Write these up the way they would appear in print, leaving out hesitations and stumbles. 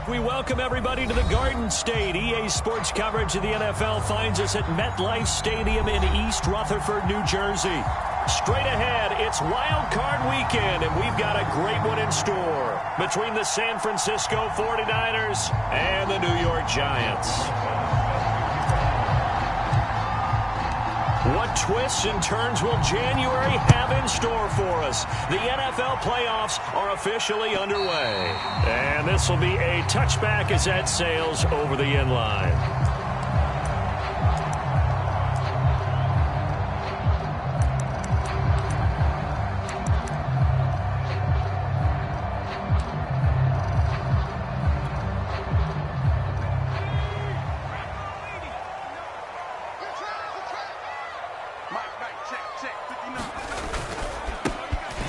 We welcome everybody to the Garden State. EA Sports coverage of the NFL finds us at MetLife Stadium in East Rutherford, New Jersey. Straight ahead, it's Wild Card Weekend, and we've got a great one in store between the San Francisco 49ers and the New York Giants. What twists and turns will January have in store for us? The NFL playoffs are officially underway. And this will be a touchback as that sails over the end line.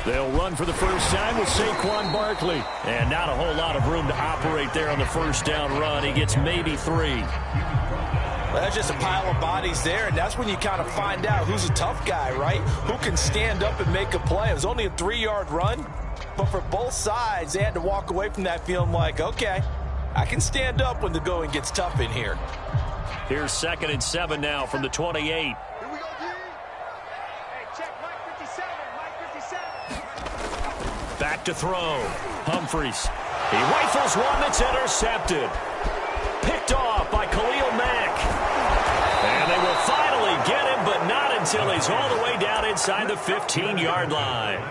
They'll run for the first time with Saquon Barkley. And not a whole lot of room to operate there on the first down run. He gets maybe 3. Well, that's just a pile of bodies there, and that's when you kind of find out who's a tough guy, right? Who can stand up and make a play. It was only a 3-yard run, but for both sides, they had to walk away from that feeling like, okay, I can stand up when the going gets tough in here. Here's 2nd and 7 now from the 28. Back to throw. Humphries. He rifles one that's intercepted. Picked off by Khalil Mack. And they will finally get him, but not until he's all the way down inside the 15-yard line.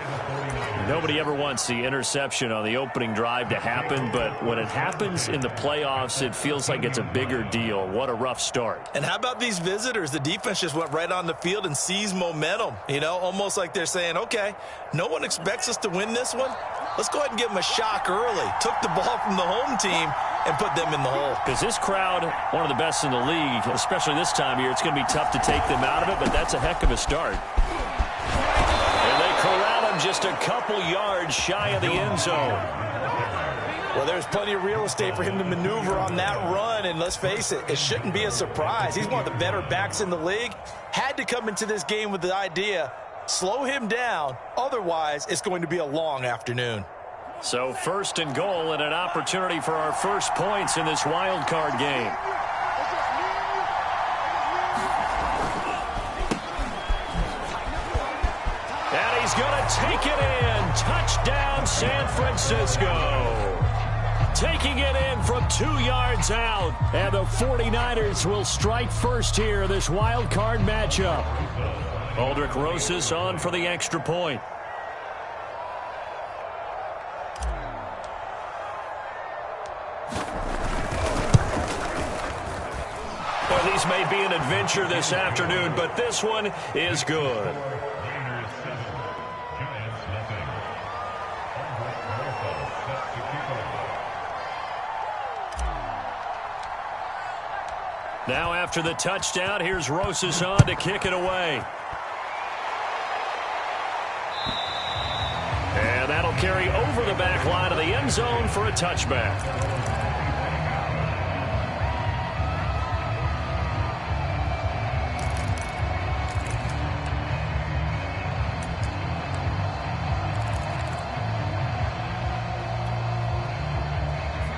Nobody ever wants the interception on the opening drive to happen, but when it happens in the playoffs, it feels like it's a bigger deal. What a rough start. And how about these visitors? The defense just went right on the field and seized momentum. You know, almost like they're saying, okay, no one expects us to win this one. Let's go ahead and give them a shock early. Took the ball from the home team and put them in the hole. Because this crowd, one of the best in the league, especially this time of year, it's going to be tough to take them out of it, but that's a heck of a start. And they corral him just a couple yards shy of the end zone. Well, there's plenty of real estate for him to maneuver on that run, and let's face it, it shouldn't be a surprise. He's one of the better backs in the league. Had to come into this game with the idea, slow him down, otherwise it's going to be a long afternoon. So 1st and goal and an opportunity for our first points in this wild card game. And he's going to take it in. Touchdown, San Francisco. Taking it in from 2 yards out. And the 49ers will strike first here, this wild card matchup. Aldrich Rosas on for the extra point. Well, these may be an adventure this afternoon, but this one is good. Now after the touchdown, here's Rosas on to kick it away. And that'll carry over the back line of the end zone for a touchback.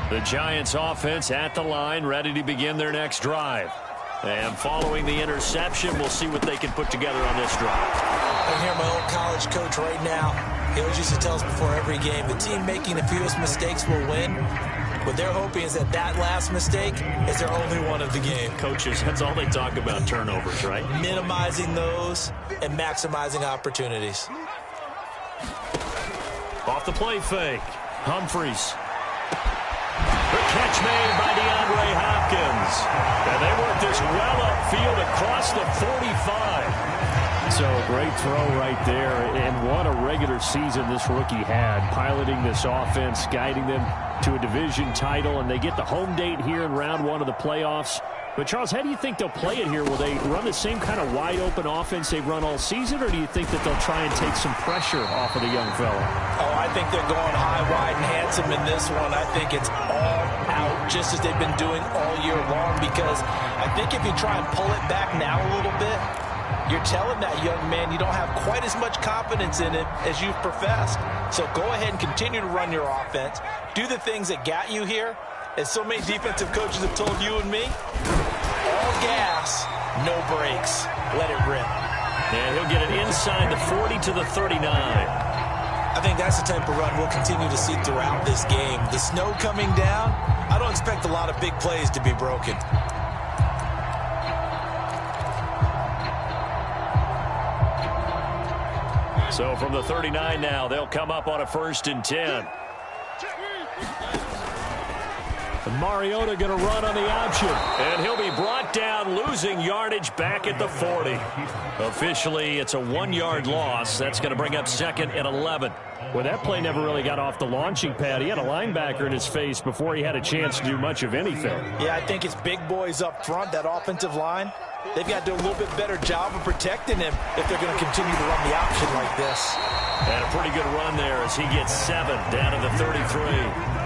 The Giants offense at the line, ready to begin their next drive. And following the interception, we'll see what they can put together on this drive. I hear my old college coach right now. He always used to tell us before every game, the team making the fewest mistakes will win. What they're hoping is that that last mistake is their only one of the game. Coaches, that's all they talk about, turnovers, right? Minimizing those and maximizing opportunities. Off the play fake. Humphries. The catch made by DeAndre Hopkins. And they work this well upfield across the 45. So great throw right there. And what a regular season this rookie had. Piloting this offense, guiding them to a division title. And they get the home date here in round 1 of the playoffs. But, Charles, how do you think they'll play it here? Will they run the same kind of wide-open offense they've run all season, or do you think that they'll try and take some pressure off of the young fella? Oh, I think they're going high, wide, and handsome in this one. I think it's all out, just as they've been doing all year long, because I think if you try and pull it back now a little bit, you're telling that young man you don't have quite as much confidence in it as you've professed. So go ahead and continue to run your offense. Do the things that got you here. As so many defensive coaches have told you and me, all gas, no brakes. Let it rip. And he'll get it inside the 40 to the 39. I think that's the type of run we'll continue to see throughout this game. The snow coming down, I don't expect a lot of big plays to be broken. So from the 39 now, they'll come up on a 1st and 10. Mariota going to run on the option, and he'll be brought down, losing yardage back at the 40. Officially, it's a 1-yard loss. That's going to bring up 2nd and 11. Well, that play never really got off the launching pad. He had a linebacker in his face before he had a chance to do much of anything. Yeah, I think it's big boys up front, that offensive line. They've got to do a little bit better job of protecting him if they're going to continue to run the option like this. And a pretty good run there as he gets 7 down to the 33.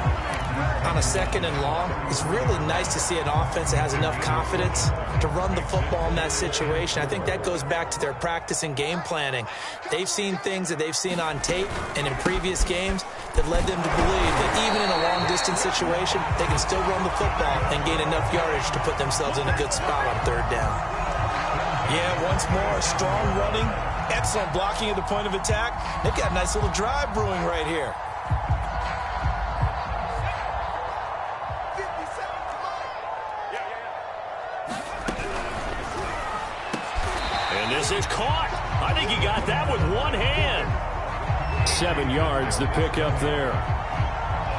On a 2nd and long, it's really nice to see an offense that has enough confidence to run the football in that situation. I think that goes back to their practice and game planning. They've seen things that they've seen on tape and in previous games that led them to believe that even in a long-distance situation, they can still run the football and gain enough yardage to put themselves in a good spot on 3rd down. Yeah, once more, strong running, excellent blocking at the point of attack. They've got a nice little drive brewing right here. This is caught. I think he got that with one hand. 7 yards, the pickup there.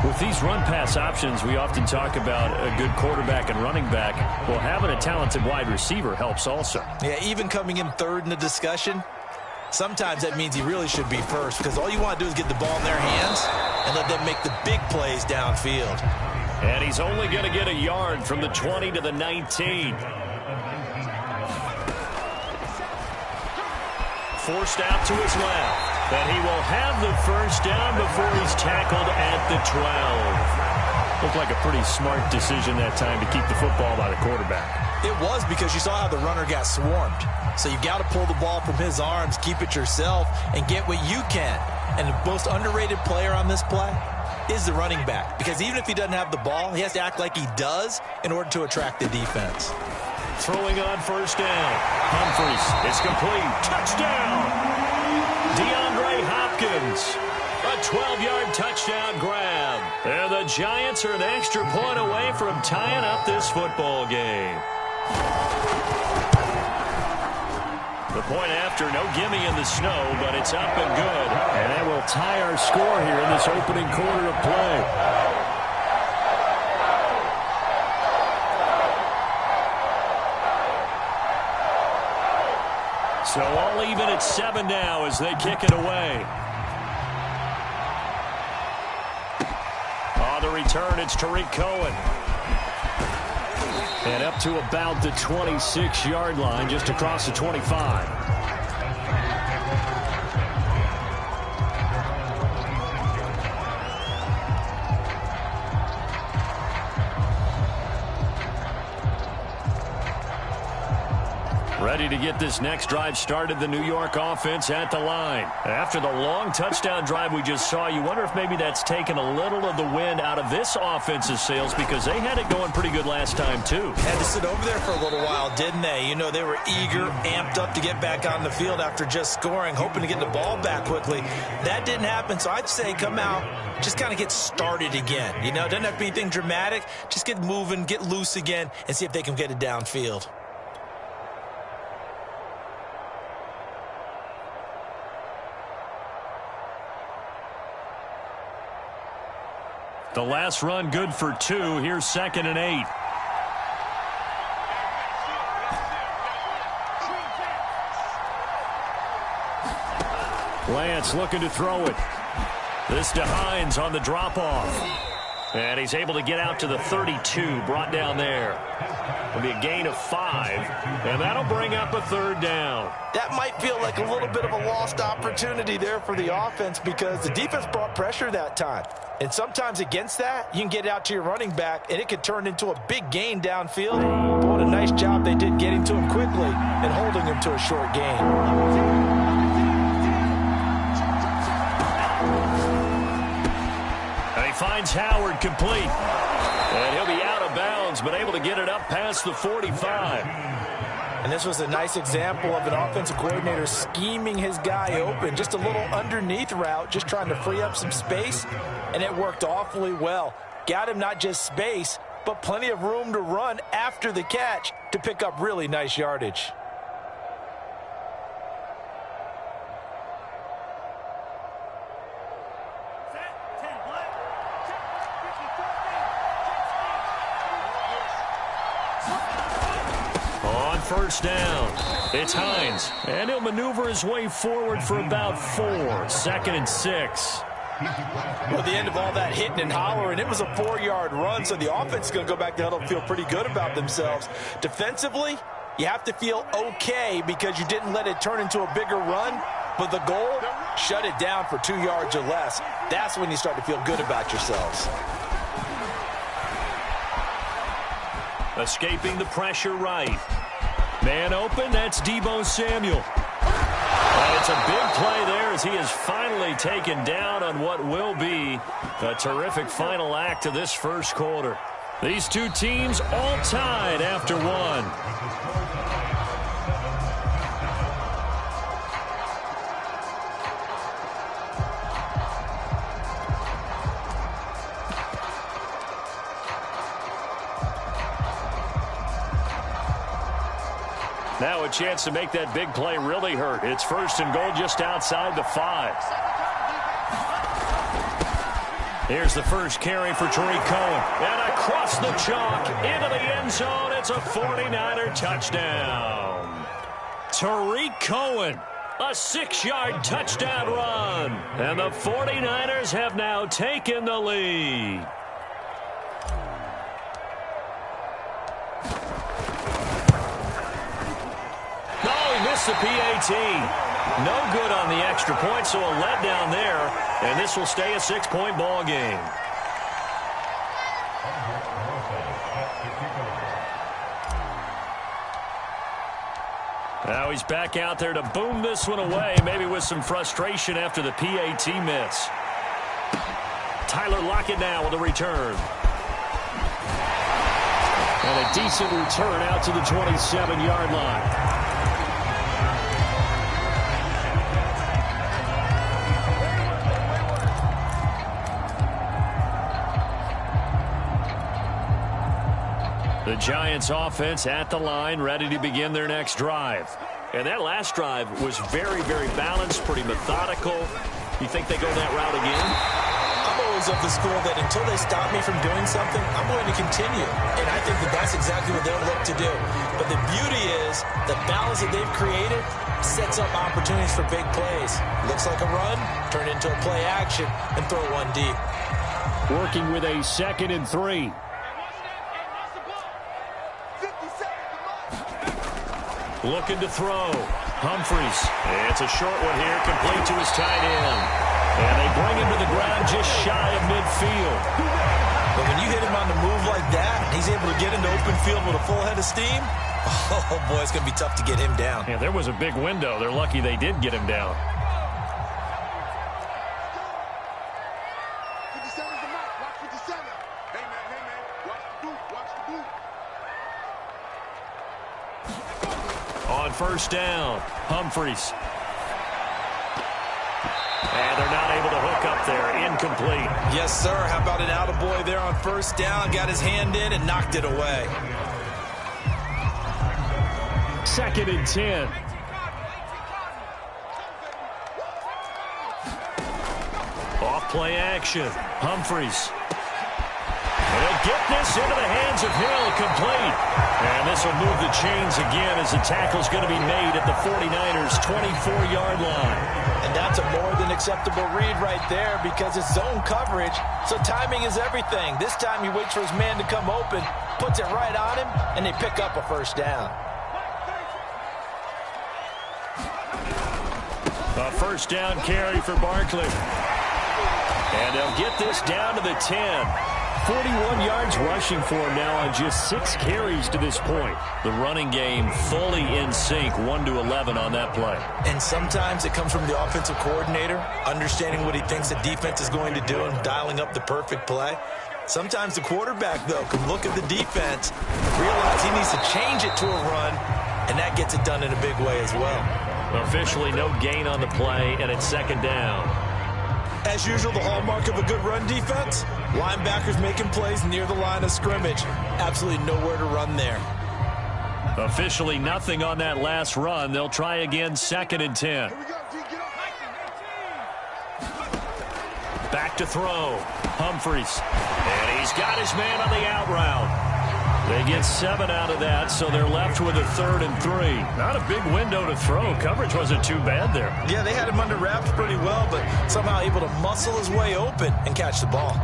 With these run-pass options, we often talk about a good quarterback and running back. Well, having a talented wide receiver helps also. Yeah, even coming in 3rd in the discussion, sometimes that means he really should be 1st because all you want to do is get the ball in their hands and let them make the big plays downfield. And he's only going to get a yard from the 20 to the 19. Forced out to his left. But he will have the 1st down before he's tackled at the 12. Looked like a pretty smart decision that time to keep the football by the quarterback. It was because you saw how the runner got swarmed. So you got to pull the ball from his arms, keep it yourself, and get what you can. And the most underrated player on this play is the running back. Because even if he doesn't have the ball, he has to act like he does in order to attract the defense. Throwing on 1st down. Humphries. It's complete. Touchdown. DeAndre Hopkins. A 12-yard touchdown grab. And the Giants are an extra point away from tying up this football game. The point after, no gimme in the snow, but it's up and good. And that will tie our score here in this opening quarter of play. So all even at 7 now as they kick it away. On the return, it's Tariq Cohen. And up to about the 26-yard line, just across the 25. Ready to get this next drive started, the New York offense at the line. After the long touchdown drive we just saw, you wonder if maybe that's taken a little of the wind out of this offense's sails because they had it going pretty good last time, too. Had to sit over there for a little while, didn't they? You know, they were eager, amped up to get back on the field after just scoring, hoping to get the ball back quickly. That didn't happen, so I'd say come out, just kind of get started again. You know, doesn't have to be anything dramatic. Just get moving, get loose again, and see if they can get it downfield. The last run good for 2. Here's 2nd and 8. Lance looking to throw it. This to Hines on the drop-off. And he's able to get out to the 32, brought down there. It'll be a gain of 5, and that'll bring up a 3rd down. That might feel like a little bit of a lost opportunity there for the offense because the defense brought pressure that time. And sometimes against that, you can get out to your running back, and it could turn into a big gain downfield. But what a nice job they did getting to him quickly and holding him to a short gain. And he finds Howard complete. And he'll be out of bounds, but able to get it up past the 45. And this was a nice example of an offensive coordinator scheming his guy open. Just a little underneath route, just trying to free up some space, and it worked awfully well. Got him not just space, but plenty of room to run after the catch to pick up really nice yardage. On first down, it's Hines, and he'll maneuver his way forward for about 4. 2nd and 6. Well, at the end of all that hitting and hollering, it was a 4-yard run, so the offense is going to go back to huddle and feel pretty good about themselves. Defensively, you have to feel okay because you didn't let it turn into a bigger run, but the goal, shut it down for 2 yards or less. That's when you start to feel good about yourselves. Escaping the pressure right. Man open, that's Deebo Samuel. And it's a big play there as he is finally taken down on what will be a terrific final act of this first quarter. These two teams all tied after one. Now a chance to make that big play really hurt. It's 1st and goal just outside the 5. Here's the first carry for Tariq Cohen. And across the chalk into the end zone. It's a 49er touchdown. Tariq Cohen, a 6-yard touchdown run. And the 49ers have now taken the lead. The PAT. No good on the extra point, so a letdown there, and this will stay a 6-point ball game. Now he's back out there to boom this one away, maybe with some frustration after the PAT miss. Tyler Lockett now with a return. And a decent return out to the 27-yard line. The Giants offense at the line, ready to begin their next drive. And that last drive was very, very balanced, pretty methodical. You think they go that route again? I'm always of the school that until they stop me from doing something, I'm going to continue. And I think that that's exactly what they'll look to do. But the beauty is the balance that they've created sets up opportunities for big plays. Looks like a run, turn into a play action, and throw one deep. Working with a 2nd and 3. Looking to throw. Humphries. It's a short one here, complete to his tight end. And they bring him to the ground just shy of midfield. But when you hit him on the move like that, he's able to get into open field with a full head of steam, oh, boy, it's going to be tough to get him down. Yeah, there was a big window. They're lucky they did get him down. On first down, Humphries. And they're not able to hook up there. Incomplete. Yes, sir. How about an attaboy there on first down? Got his hand in and knocked it away. 2nd and 10. Off play action. Humphries. And he'll get this into the hands of Hill, complete. And this will move the chains again as the tackle's going to be made at the 49ers' 24-yard line. And that's a more than acceptable read right there because it's zone coverage, so timing is everything. This time he waits for his man to come open, puts it right on him, and they pick up a first down. A first down carry for Barkley. And they'll get this down to the 10. 41 yards rushing for him now on just 6 carries to this point. The running game fully in sync, 1-11 on that play. And sometimes it comes from the offensive coordinator, understanding what he thinks the defense is going to do and dialing up the perfect play. Sometimes the quarterback, though, can look at the defense, realize he needs to change it to a run, and that gets it done in a big way as well. Officially no gain on the play, and it's second down. As usual, the hallmark of a good run defense, linebackers making plays near the line of scrimmage. Absolutely nowhere to run there. Officially nothing on that last run. They'll try again, second and 10. Back to throw. Humphries. And he's got his man on the out route. They get 7 out of that, so they're left with a 3rd and 3. Not a big window to throw. Coverage wasn't too bad there. Yeah, they had him under wraps pretty well, but somehow able to muscle his way open and catch the ball.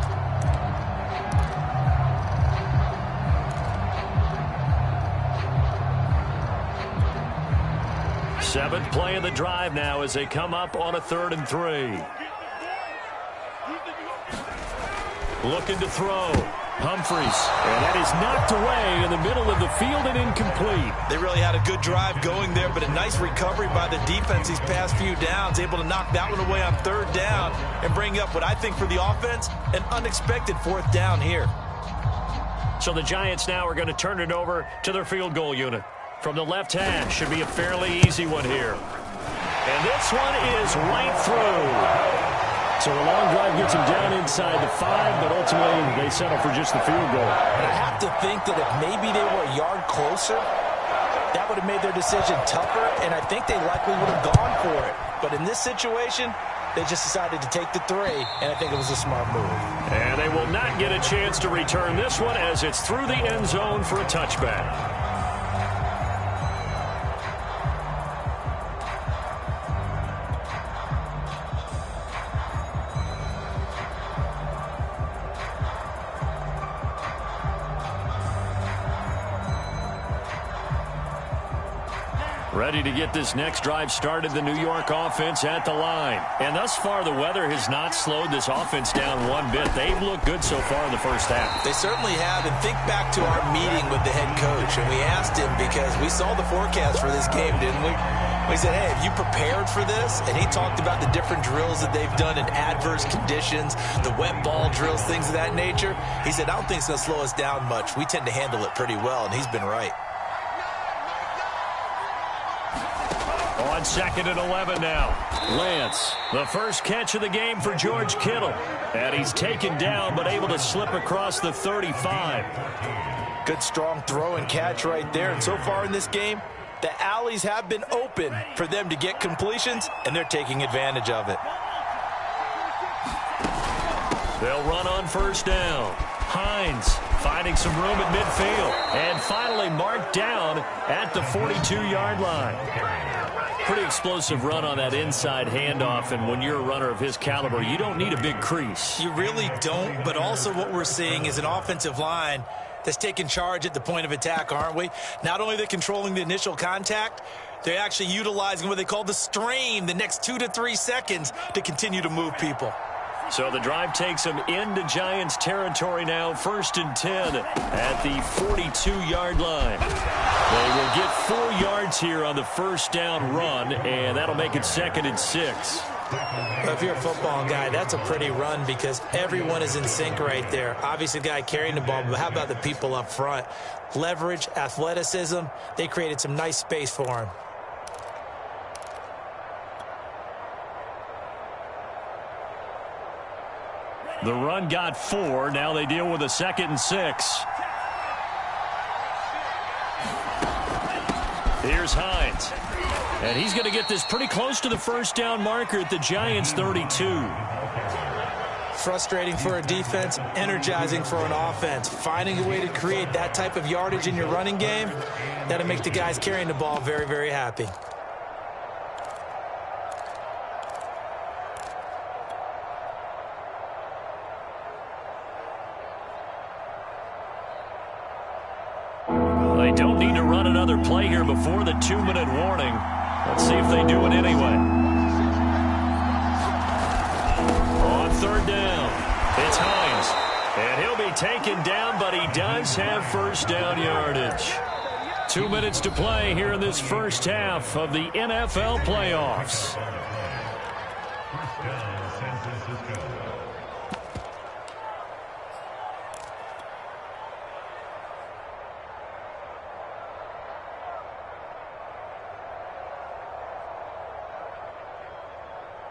Seventh play of the drive now as they come up on a 3rd and 3. Looking to throw. Humphries. And that is knocked away in the middle of the field and incomplete. They really had a good drive going there, but a nice recovery by the defense these past few downs, able to knock that one away on 3rd down and bring up what I think for the offense, an unexpected 4th down here. So the Giants now are going to turn it over to their field goal unit. From the left hash, should be a fairly easy one here. And this one is right through. So a long drive gets them down inside the 5, but ultimately they settle for just the field goal. And I have to think that if maybe they were a yard closer, that would have made their decision tougher, and I think they likely would have gone for it. But in this situation, they just decided to take the 3, and I think it was a smart move. And they will not get a chance to return this one as it's through the end zone for a touchback. Ready to get this next drive started, the New York offense at the line. And thus far, the weather has not slowed this offense down one bit. They've looked good so far in the first half. They certainly have. And think back to our meeting with the head coach. And we asked him, because we saw the forecast for this game, didn't we? We said, hey, have you prepared for this? And he talked about the different drills that they've done in adverse conditions, the wet ball drills, things of that nature. He said, I don't think it's going to slow us down much. We tend to handle it pretty well, and he's been right. On 2nd and 11 now. Lance, the first catch of the game for George Kittle. And he's taken down, but able to slip across the 35. Good, strong throw and catch right there. And so far in this game, the alleys have been open for them to get completions, and they're taking advantage of it. They'll run on 1st down. Hines finding some room at midfield. And finally marked down at the 42-yard line. Pretty explosive run on that inside handoff, and when you're a runner of his caliber, you don't need a big crease. You really don't, but also what we're seeing is an offensive line that's taking charge at the point of attack, aren't we? Not only are they controlling the initial contact, they're actually utilizing what they call the strain, the next 2 to 3 seconds, to continue to move people. So the drive takes them into Giants territory now, 1st and 10 at the 42-yard line. They will get 4 yards here on the 1st down run, and that'll make it 2nd and 6. Well, if you're a football guy, that's a pretty run because everyone is in sync right there. Obviously, the guy carrying the ball, but how about the people up front? Leverage, athleticism, they created some nice space for him. The run got 4. Now they deal with a 2nd and 6. Here's Hines. And he's going to get this pretty close to the 1st down marker at the Giants' 32. Frustrating for a defense, energizing for an offense. Finding a way to create that type of yardage in your running game, that'll make the guys carrying the ball very, very happy. They don't need to run another play here before the 2-minute warning. Let's see if they do it anyway. On 3rd down, it's Hines. And he'll be taken down, but he does have 1st down yardage. 2 minutes to play here in this first half of the NFL playoffs.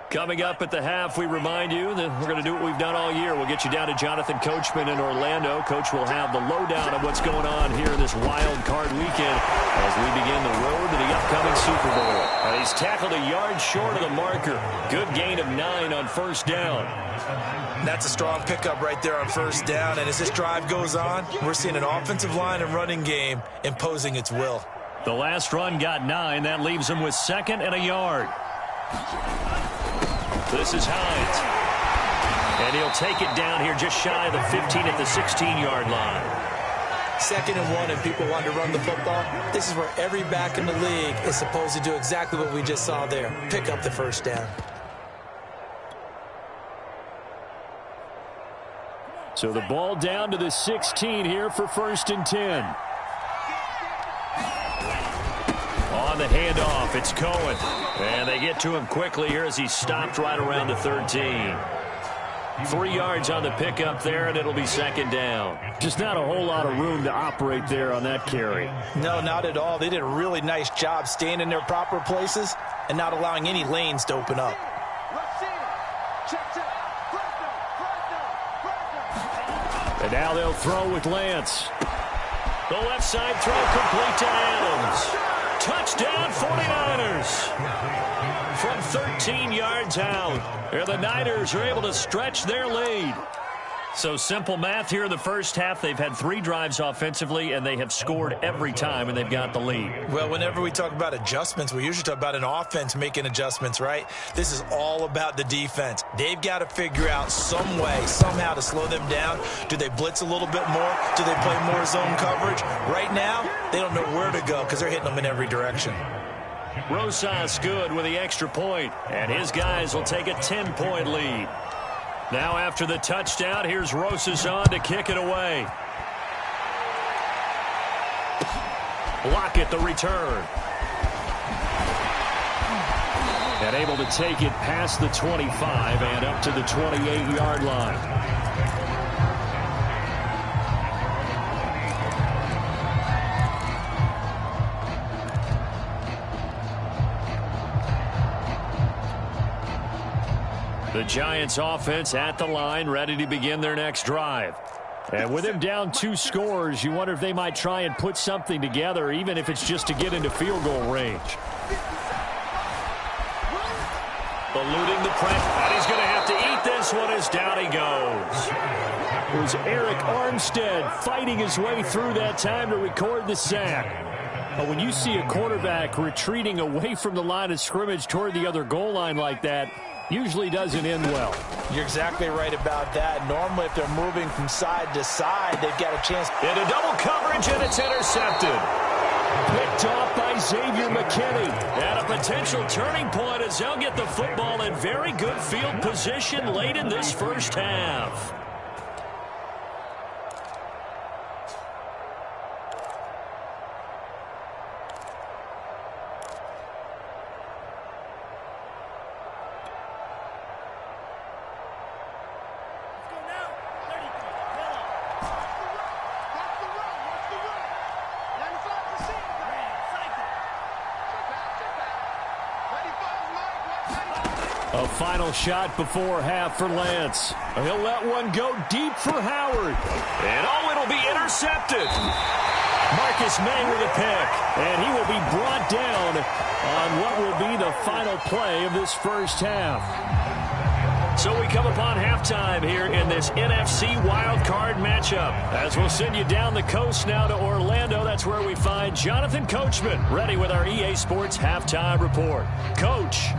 Coming up at the half, we remind you that we're going to do what we've done all year. We'll get you down to Jonathan Coachman in Orlando. Coach will have the lowdown of what's going on here in this wild card weekend as we begin the road to the upcoming Super Bowl. And he's tackled a yard short of the marker. Good gain of 9 on first down. That's a strong pickup right there on first down. And as this drive goes on, we're seeing an offensive line and running game imposing its will. The last run got 9. That leaves him with 2nd and a yard. This is Hines. And he'll take it down here just shy of the 15 at the 16-yard line. 2nd and 1 and people want to run the football. This is where every back in the league is supposed to do exactly what we just saw there. Pick up the first down. So the ball down to the 16 here for 1st and 10. On the handoff, it's Cohen. And they get to him quickly here as he's stopped right around the 13. 3 yards on the pickup there, and it'll be 2nd down. Just not a whole lot of room to operate there on that carry. No, not at all. They did a really nice job staying in their proper places and not allowing any lanes to open up. And now they'll throw with Lance. The left side throw complete to Adams. Touchdown 49ers. From 13 yards out. Here the Niners are able to stretch their lead. So simple math here in the first half. They've had 3 drives offensively, and they have scored every time, and they've got the lead. Well, whenever we talk about adjustments, we usually talk about an offense making adjustments, right? This is all about the defense. They've got to figure out some way, somehow to slow them down. Do they blitz a little bit more? Do they play more zone coverage? Right now, they don't know where to go because they're hitting them in every direction. Rosas good with the extra point, and his guys will take a 10-point lead. Now after the touchdown, here's Rosas on to kick it away. Lockett the return. And able to take it past the 25 and up to the 28-yard line. The Giants offense at the line, ready to begin their next drive. And with him down 2 scores, you wonder if they might try and put something together, even if it's just to get into field goal range. Eluding the press, and he's going to have to eat this one as down he goes. It was Eric Armstead fighting his way through that time to record the sack. But when you see a quarterback retreating away from the line of scrimmage toward the other goal line like that, usually doesn't end well. You're exactly right about that. Normally, if they're moving from side to side, they've got a chance. Into double coverage, and it's intercepted. Picked off by Xavier McKinney. And a potential turning point as they'll get the football in very good field position late in this first half. A final shot before half for Lance. He'll let one go deep for Howard. And it'll be intercepted. Marcus May with a pick. And he will be brought down on what will be the final play of this first half. So we come upon halftime here in this NFC wildcard matchup. As we'll send you down the coast now to Orlando. That's where we find Jonathan Coachman ready with our EA Sports halftime report. Coach.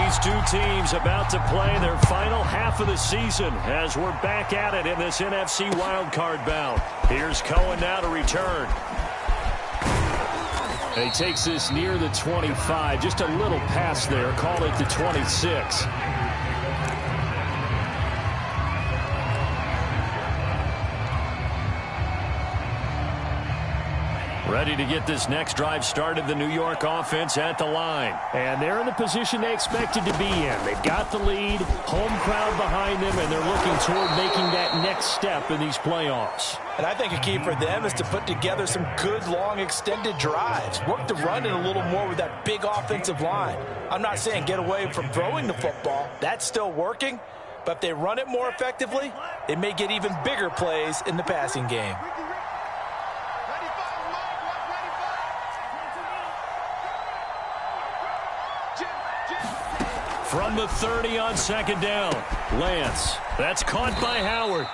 These 2 teams about to play their final half of the season as we're back at it in this NFC wildcard bout. Here's Cohen now to return. And he takes this near the 25, just a little pass there, call it the 26. Ready to get this next drive started, the New York offense at the line. And they're in the position they expected to be in. They've got the lead, home crowd behind them, and they're looking toward making that next step in these playoffs. And I think a key for them is to put together some good, long, extended drives. Work the run in a little more with that big offensive line. I'm not saying get away from throwing the football. That's still working. But if they run it more effectively, they may get even bigger plays in the passing game. From the 30 on second down, Lance. That's caught by Howard.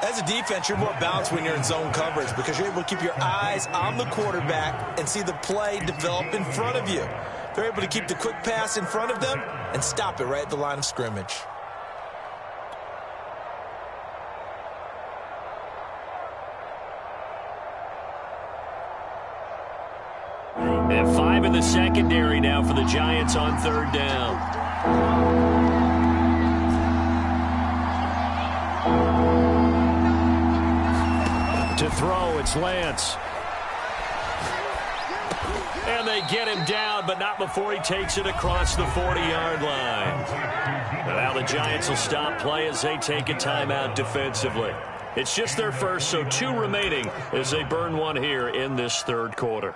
As a defense, you're more balanced when you're in zone coverage because you're able to keep your eyes on the quarterback and see the play develop in front of you. They're able to keep the quick pass in front of them and stop it right at the line of scrimmage. And 5 in the secondary now for the Giants on third down. To throw, it's Lance. And they get him down, but not before he takes it across the 40-yard line. Now the Giants will stop play as they take a timeout defensively. It's just their first, so 2 remaining as they burn one here in this third quarter.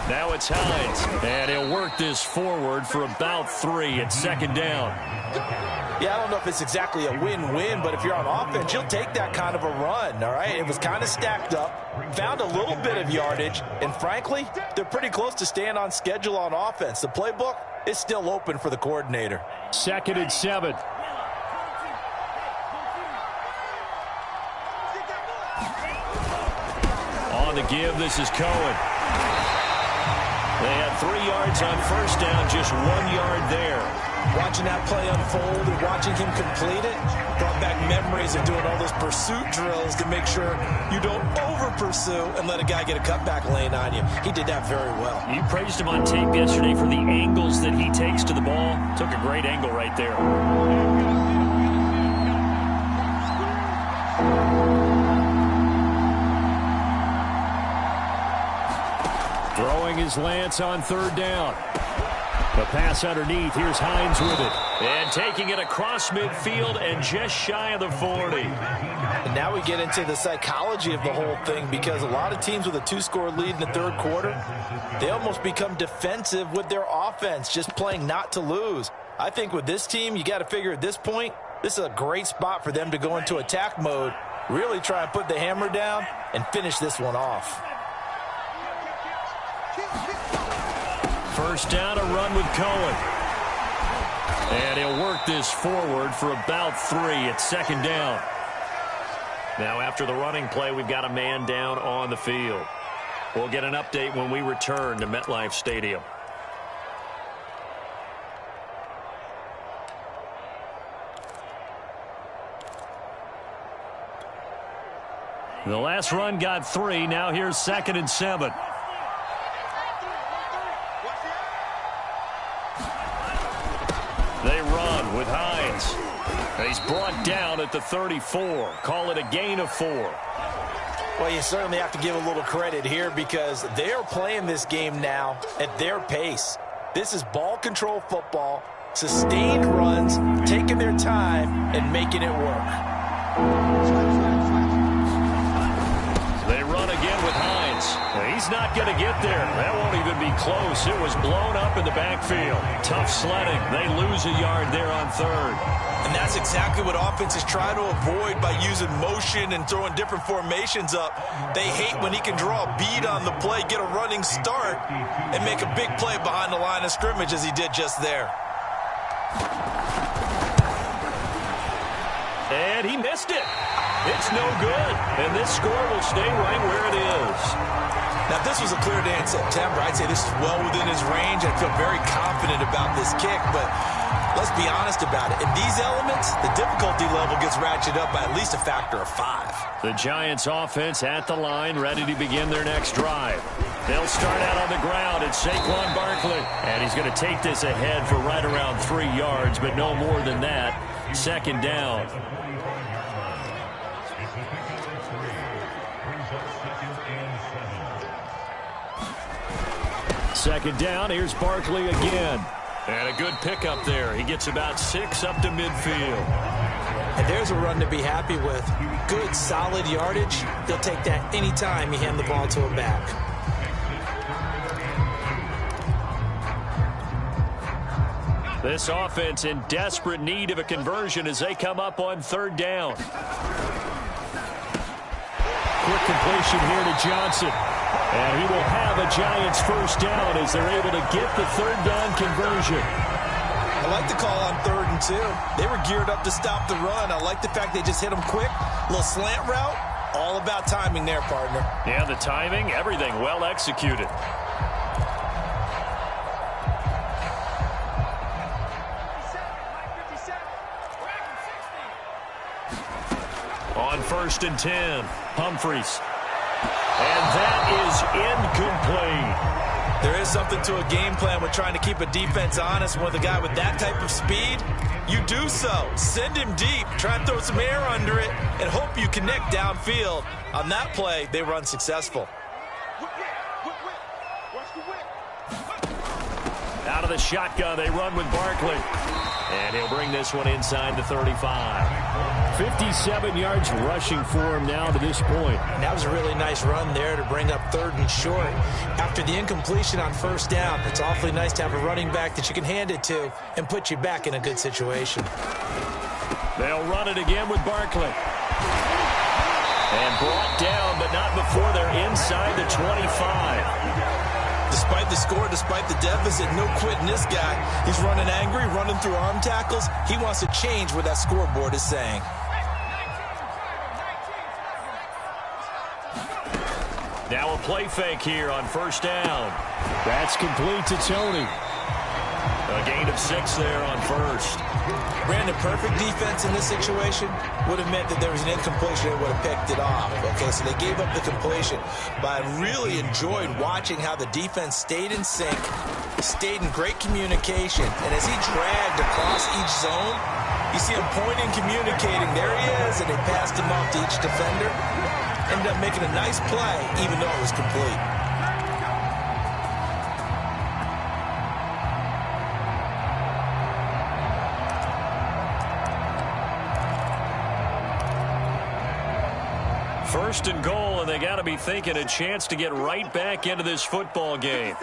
Now it's Hines, and he'll work this forward for about 3 at second down. Yeah, I don't know if it's exactly a win-win, but if you're on offense, you'll take that kind of a run, all right? It was kind of stacked up, found a little bit of yardage, and frankly, they're pretty close to staying on schedule on offense. The playbook is still open for the coordinator. 2nd and 7. On the give, this is Cohen. They had 3 yards on first down, just 1 yard there. Watching that play unfold and watching him complete it brought back memories of doing all those pursuit drills to make sure you don't over-pursue and let a guy get a cutback lane on you. He did that very well. You praised him on tape yesterday for the angles that he takes to the ball. Took a great angle right there. Throwing is Lance on third down. The pass underneath. Here's Hines with it. And taking it across midfield and just shy of the 40. And now we get into the psychology of the whole thing because a lot of teams with a 2-score lead in the third quarter, they almost become defensive with their offense, just playing not to lose. I think with this team, you got to figure at this point, this is a great spot for them to go into attack mode, really try and put the hammer down and finish this one off. First down, a run with Cohen. And he'll work this forward for about 3 at second down. Now after the running play, we've got a man down on the field. We'll get an update when we return to MetLife Stadium. The last run got 3. Now here's 2nd and 7. They run with Hines. He's brought down at the 34. Call it a gain of 4. Well, you certainly have to give a little credit here because they are playing this game now at their pace. This is ball control football, sustained runs, taking their time, and making it work. They run again with Hines. He's not going to get there. That won't even be close. It was blown up in the backfield. Tough sledding. They lose a yard there on third. And that's exactly what offenses try to avoid by using motion and throwing different formations up. They hate when he can draw a bead on the play, get a running start, and make a big play behind the line of scrimmage as he did just there. And he missed it. It's no good. And this score will stay right where it is. Now, if this was a clear day in September, I'd say this is well within his range. I feel very confident about this kick, but let's be honest about it. In these elements, the difficulty level gets ratcheted up by at least a factor of 5. The Giants offense at the line, ready to begin their next drive. They'll start out on the ground. It's Saquon Barkley. And he's going to take this ahead for right around 3 yards, but no more than that. Second down. Second down, here's Barkley again. And a good pickup there. He gets about 6 up to midfield. And there's a run to be happy with. Good, solid yardage. They'll take that anytime you hand the ball to a back. This offense in desperate need of a conversion as they come up on 3rd down. Quick completion here to Johnson. And he will have a Giants first down as they're able to get the 3rd down conversion. I like the call on 3rd and 2. They were geared up to stop the run. I like the fact they just hit them quick. A little slant route. All about timing there, partner. Yeah, the timing, everything well executed. On 1st and 10, Humphries. And that is incomplete. There is something to a game plan with trying to keep a defense honest. With a guy with that type of speed, you do so. Send him deep. Try and throw some air under it and hope you connect downfield. On that play, they run successful. Out of the shotgun, they run with Barkley. And he'll bring this one inside the 35. 57 yards rushing for him now to this point. And that was a really nice run there to bring up 3rd and short. After the incompletion on 1st down, it's awfully nice to have a running back that you can hand it to and put you back in a good situation. They'll run it again with Barkley. And brought down, but not before they're inside the 25. Despite the score, despite the deficit, no quitting this guy. He's running angry, running through arm tackles. He wants to change what that scoreboard is saying. Now a play fake here on 1st down. That's complete to Tony. A gain of 6 there on 1st. Brandon, perfect defense in this situation would have meant that there was an incompletion and would have picked it off. Okay, so they gave up the completion. But I really enjoyed watching how the defense stayed in sync, stayed in great communication. And as he dragged across each zone, you see him pointing, communicating. There he is, and they passed him off to each defender. Ended up making a nice play, even though it was complete. First and goal, and they got to be thinking a chance to get right back into this football game.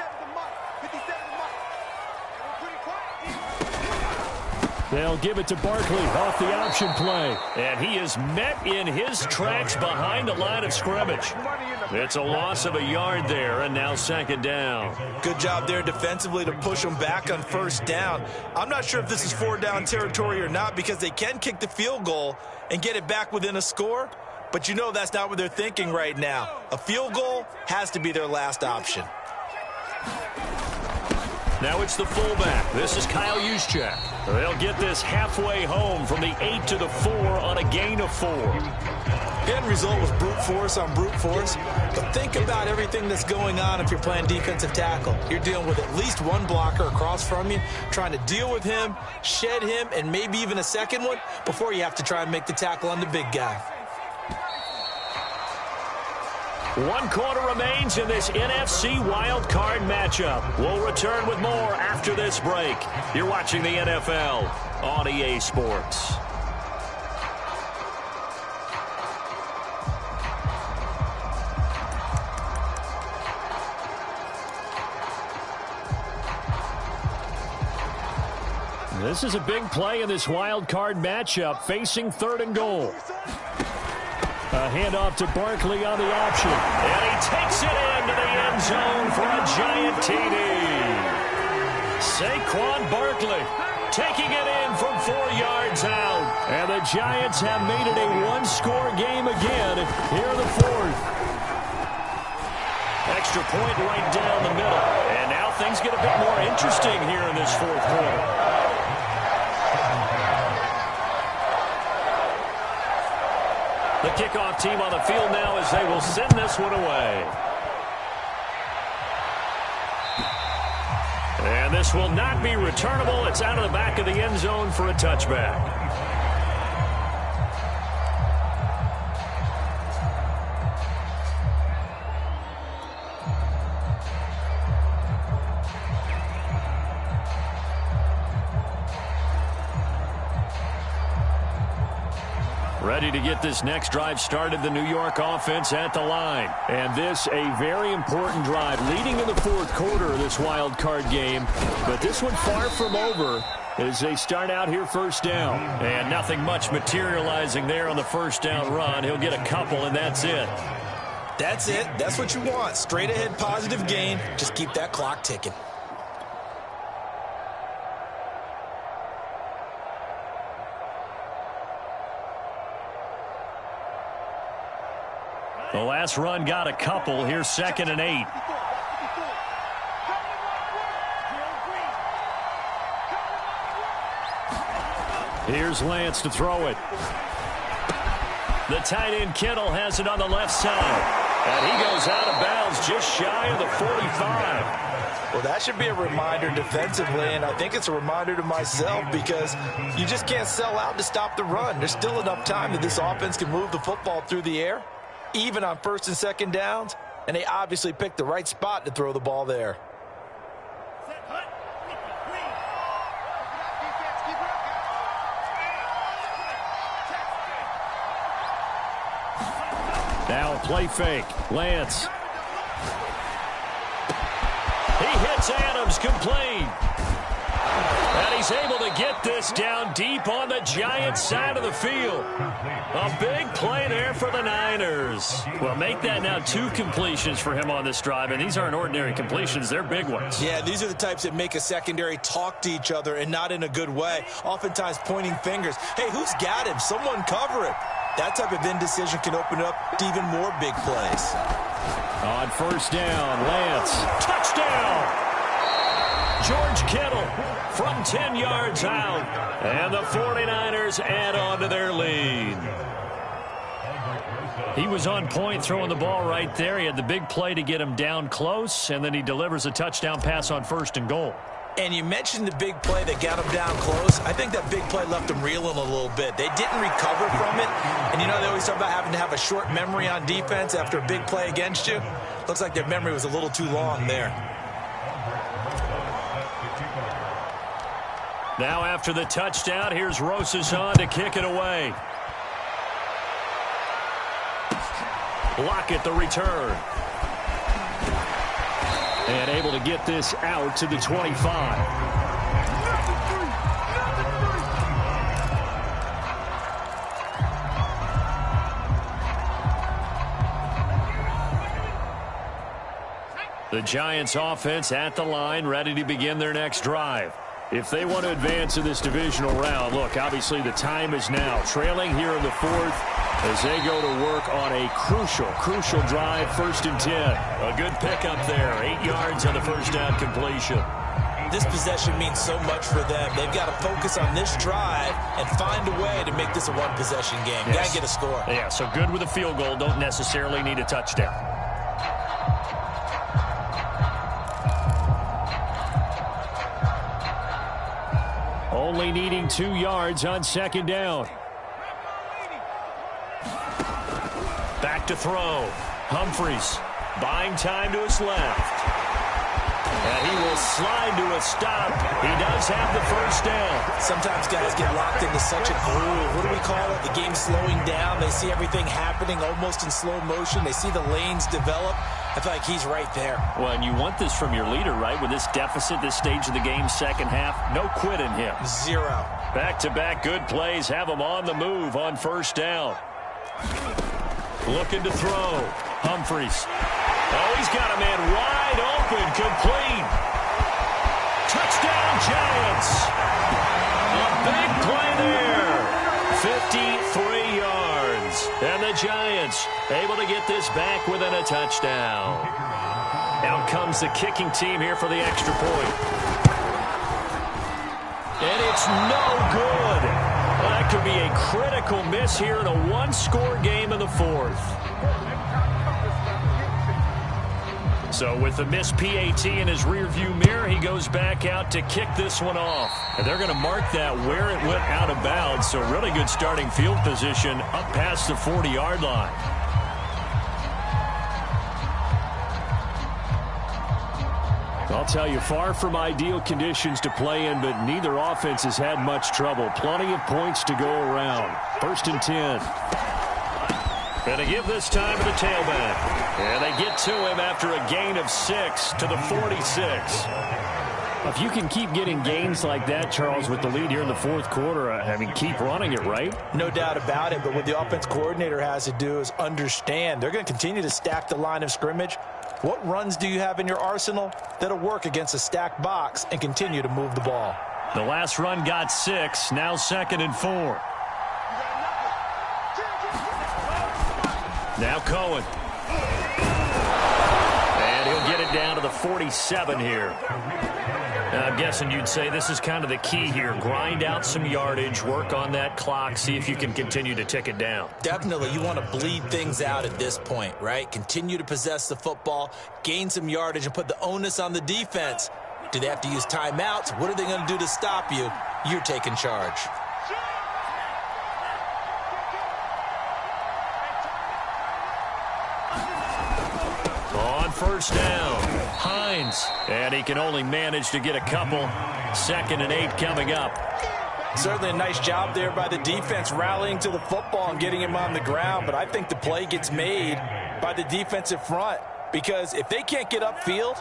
They'll give it to Barkley off the option play. And he is met in his tracks behind the line of scrimmage. It's a loss of a yard there, and now 2nd down. Good job there defensively to push them back on 1st down. I'm not sure if this is 4 down territory or not, because they can kick the field goal and get it back within a score. But you know that's not what they're thinking right now. A field goal has to be their last option. Now it's the fullback. This is Kyle Juszczyk. They'll get this halfway home from the 8 to the 4 on a gain of 4. The end result was brute force on brute force. But think about everything that's going on if you're playing defensive tackle. You're dealing with at least one blocker across from you, trying to deal with him, shed him, and maybe even a second one before you have to try and make the tackle on the big guy. 1 quarter remains in this NFC wildcard matchup. We'll return with more after this break. You're watching the NFL on EA Sports. This is a big play in this wildcard matchup, facing 3rd and goal. A handoff to Barkley on the option. And he takes it into the end zone for a giant TD. Saquon Barkley taking it in from 4 yards out. And the Giants have made it a 1-score game again here in the 4th. Extra point right down the middle. And now things get a bit more interesting here in this 4th quarter. The kickoff team on the field now as they will send this one away. And this will not be returnable. It's out of the back of the end zone for a touchback. Ready to get this next drive started, the New York offense at the line. And this a very important drive leading in the fourth quarter of this wild card game. But this one far from over as they start out here first down. And nothing much materializing there on the first down run. He'll get a couple, and that's it. That's it. That's what you want. Straight ahead positive gain. Just keep that clock ticking. The last run got a couple. Here's 2nd and 8. Here's Lance to throw it. The tight end Kittle has it on the left side. And he goes out of bounds just shy of the 45. Well, that should be a reminder defensively, and I think it's a reminder to myself because you just can't sell out to stop the run. There's still enough time that this offense can move the football through the air, even on 1st and 2nd downs, and they obviously picked the right spot to throw the ball there. Now play fake. Lance. He hits Adams complete. And he's able to get this down deep on the Giants side of the field. A big play there for the Niners. Well, make that now 2 completions for him on this drive, and these aren't ordinary completions. They're big ones. Yeah, these are the types that make a secondary talk to each other and not in a good way. Oftentimes pointing fingers. Hey, who's got him? Someone cover him. That type of indecision can open up to even more big plays. On first down, Lance. Touchdown! George Kittle from 10 yards out. And the 49ers add on to their lead. He was on point throwing the ball right there. He had the big play to get him down close, and then he delivers a touchdown pass on 1st and goal. And you mentioned the big play that got him down close. I think that big play left him reeling a little bit. They didn't recover from it. And, you know, they always talk about having to have a short memory on defense after a big play against you. Looks like their memory was a little too long there. Now after the touchdown, here's Rosas on to kick it away. Lockett the return. And able to get this out to the 25. The Giants offense at the line, ready to begin their next drive. If they want to advance in this divisional round, look, obviously the time is now. Trailing here in the 4th as they go to work on a crucial drive, 1st and 10. A good pickup there, 8 yards on the first down completion. This possession means so much for them. They've got to focus on this drive and find a way to make this a one-possession game. Yes. Got to get a score. Yeah, so good with a field goal. Don't necessarily need a touchdown. Only needing 2 yards on 2nd down. Back to throw. Humphries buying time to his left. And he will slide to a stop. He does have the first down. Sometimes guys get locked into such a groove. What do we call it? The game's slowing down. They see everything happening almost in slow motion. They see the lanes develop. I feel like he's right there. Well, and you want this from your leader, right? With this deficit, this stage of the game, second half, no quit in him. 0. Back-to-back good plays have him on the move on first down. Looking to throw. Humphries. Oh, he's got a man wide open, complete. Touchdown, Giants. A big play there. 53 yards. And the Giants able to get this back within a touchdown. Out comes the kicking team here for the extra point. And it's no good. That could be a critical miss here in a one-score game in the fourth. So with the missed PAT in his rearview mirror, he goes back out to kick this one off. And they're going to mark that where it went out of bounds. So really good starting field position up past the 40-yard line. I'll tell you, far from ideal conditions to play in, but neither offense has had much trouble. Plenty of points to go around. 1st and 10. Going to give this time to the tailback. And they get to him after a gain of 6 to the 46. If you can keep getting gains like that, Charles, with the lead here in the fourth quarter, I mean, keep running it, right? No doubt about it, but what the offense coordinator has to do is understand they're going to continue to stack the line of scrimmage. What runs do you have in your arsenal that'll work against a stacked box and continue to move the ball? The last run got 6, now 2nd and 4. Now Cohen. And he'll get it down to the 47 here. Now, I'm guessing you'd say this is kind of the key here. Grind out some yardage, work on that clock, see if you can continue to tick it down. Definitely. You want to bleed things out at this point, right? Continue to possess the football, gain some yardage, and put the onus on the defense. Do they have to use timeouts? What are they going to do to stop you? You're taking charge. On 1st down, Hines. And he can only manage to get a couple. 2nd and 8 coming up. Certainly a nice job there by the defense rallying to the football and getting him on the ground. But I think the play gets made by the defensive front. Because if they can't get upfield,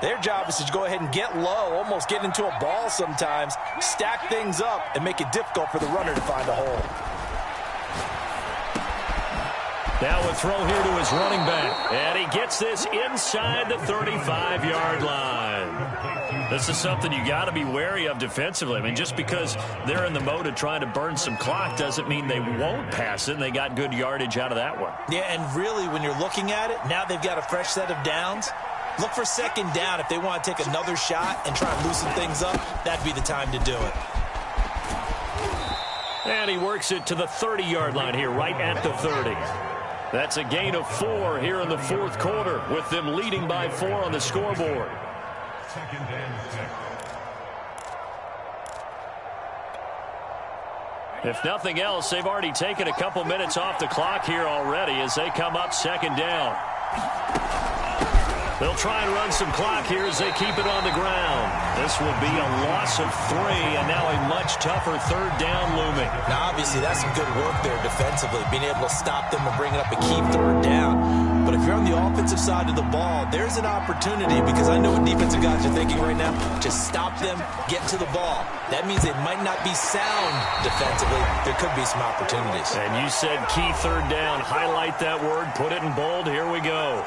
their job is to go ahead and get low, almost get into a ball sometimes, stack things up, and make it difficult for the runner to find a hole. Now a throw here to his running back. And he gets this inside the 35-yard line. This is something you got to be wary of defensively. I mean, just because they're in the mode of trying to burn some clock doesn't mean they won't pass it, and they got good yardage out of that one. Yeah, and really, when you're looking at it, now they've got a fresh set of downs. Look for 2nd down. If they want to take another shot and try and loosen things up, that'd be the time to do it. And he works it to the 30-yard line here, right at the 30. That's a gain of 4 here in the fourth quarter, with them leading by 4 on the scoreboard. If nothing else, they've already taken a couple minutes off the clock here already as they come up 2nd down. They'll try and run some clock here as they keep it on the ground. This will be a loss of 3, and now a much tougher 3rd down looming. Now, obviously, that's some good work there defensively, being able to stop them and bring it up a key 3rd down. But if you're on the offensive side of the ball, there's an opportunity, because I know what defensive guys are thinking right now, to stop them, get to the ball. That means it might not be sound defensively. There could be some opportunities. And you said key 3rd down. Highlight that word. Put it in bold. Here we go.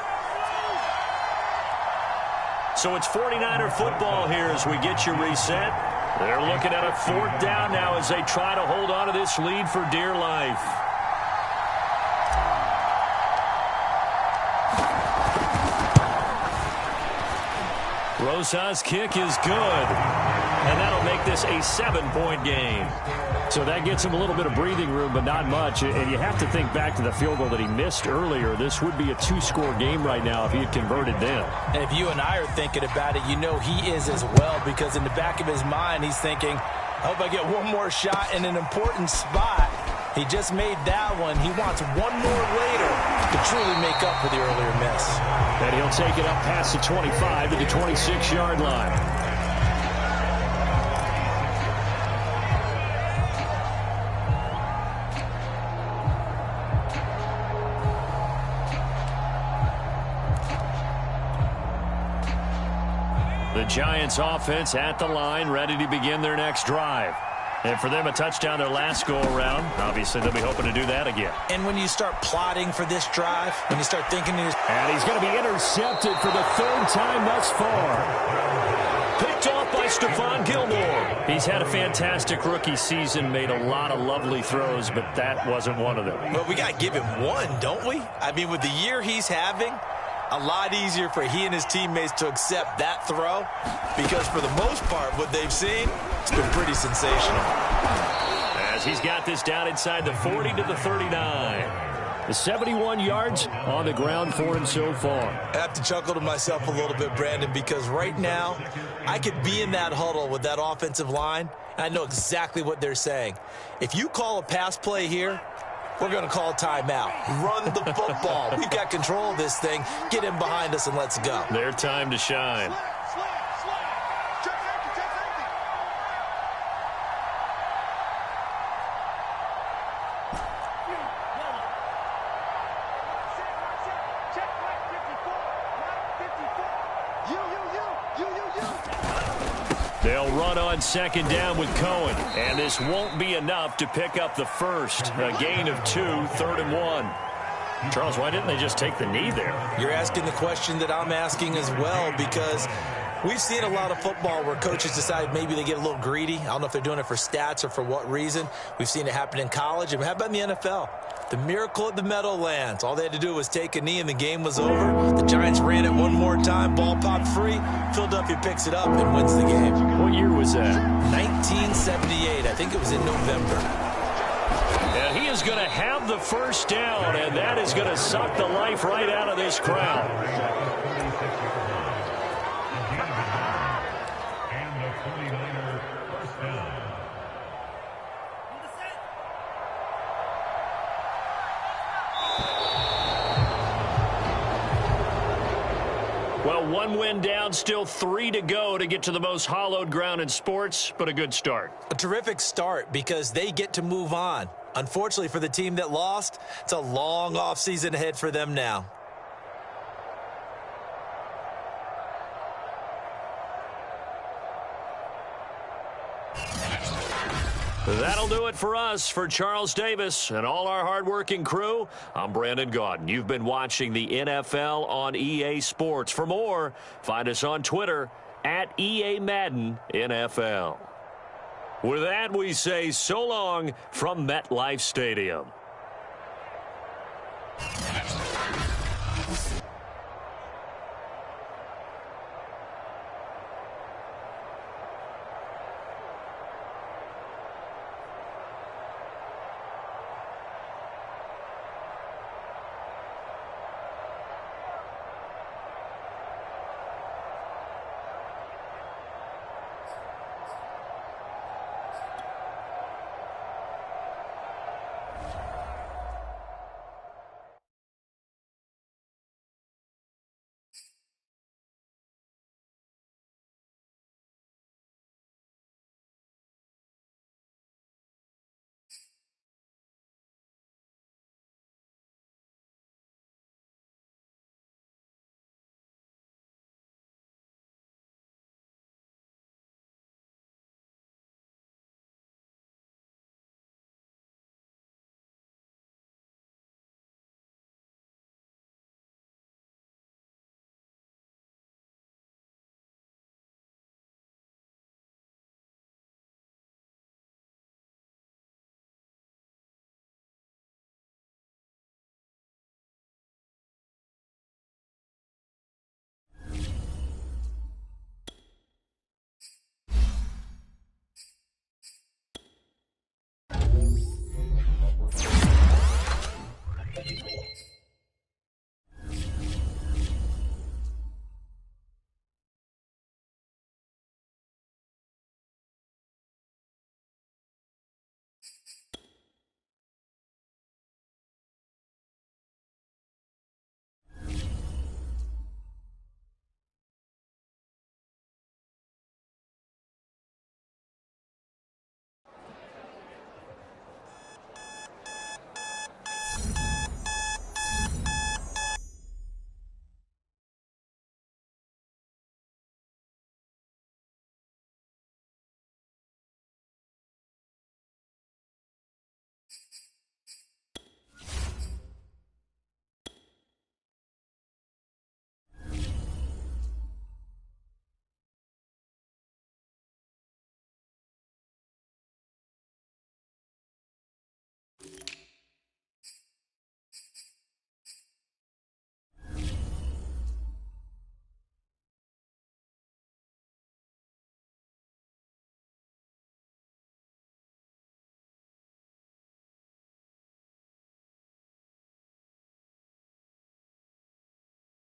So it's 49er football here as we get you reset. They're looking at a 4th down now as they try to hold on to this lead for dear life. Rosa's kick is good. And that'll make this a 7-point game. So that gets him a little bit of breathing room, but not much. And you have to think back to the field goal that he missed earlier. This would be a 2-score game right now if he had converted then. And if you and I are thinking about it, you know he is as well, because in the back of his mind, he's thinking, I hope I get one more shot in an important spot. He just made that one. He wants one more later to truly make up for the earlier miss. And he'll take it up past the 25 to the 26-yard line. The Giants offense at the line, ready to begin their next drive. And for them, a touchdown their last go-around. Obviously, they'll be hoping to do that again. And when you start plotting for this drive, when you start thinking... And he's going to be intercepted for the 3rd time thus far. Picked off by Stephon Gilmore. He's had a fantastic rookie season, made a lot of lovely throws, but that wasn't one of them. But we got to give him one, don't we? I mean, with the year he's having... a lot easier for he and his teammates to accept that throw, because for the most part, what they've seen, it's been pretty sensational. as he's got this down inside the 40 to the 39. 71 yards on the ground for him so far. I have to chuckle to myself a little bit, Brandon, because right now I could be in that huddle with that offensive line, and I know exactly what they're saying. If you call a pass play here, we're going to call timeout. Run the football. We've got control of this thing. Get in behind us and let's go. Their time to shine. They'll run on second down with Cohen, and this won't be enough to pick up the first. A gain of 2, 3rd and 1. Charles, why didn't they just take the knee there? You're asking the question that I'm asking as well, because we've seen a lot of football where coaches decide maybe they get a little greedy. I don't know if they're doing it for stats or for what reason. We've seen it happen in college, and how about in the NFL? The miracle at the Meadowlands. All they had to do was take a knee and the game was over. The Giants ran it one more time. Ball popped free. Philadelphia picks it up and wins the game. What year was that? 1978. I think it was in November. And he is going to have the first down, and that is going to suck the life right out of this crowd. Well, 1 win down, still 3 to go to get to the most hallowed ground in sports, but a good start. A terrific start because they get to move on. Unfortunately for the team that lost, it's a long offseason ahead for them now. That'll do it for us. For Charles Davis and all our hardworking crew, I'm Brandon Gaudin. You've been watching the NFL on EA Sports. For more, find us on Twitter at EA Madden NFL. With that, we say so long from MetLife Stadium.